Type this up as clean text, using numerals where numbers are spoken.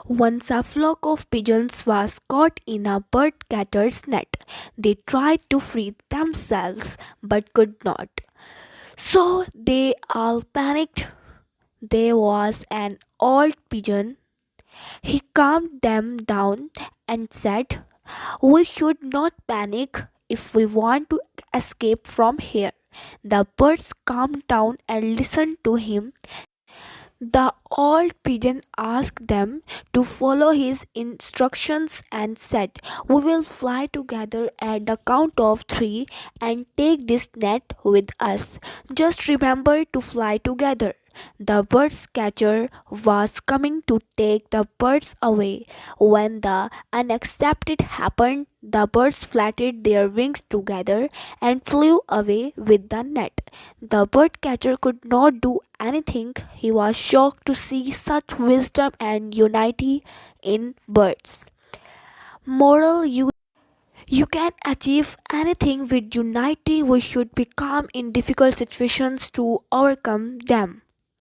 Once a flock of pigeons was caught in a birdcatcher's net. They tried to free themselves but could not. So they all panicked. There was an old pigeon. He calmed them down and said, "We should not panic if we want to escape from here." The birds calmed down and listened to him. The old pigeon asked them to follow his instructions and said, "We will fly together at the count of three and take this net with us. Just remember to fly together." The bird's catcher was coming to take the birds away when the unexpected happened. The birds flattened their wings together and flew away with the net. The birdcatcher could not do anything. He was shocked to see such wisdom and unity in birds. Moral: you can achieve anything with unity. We should be calm in difficult situations to overcome them.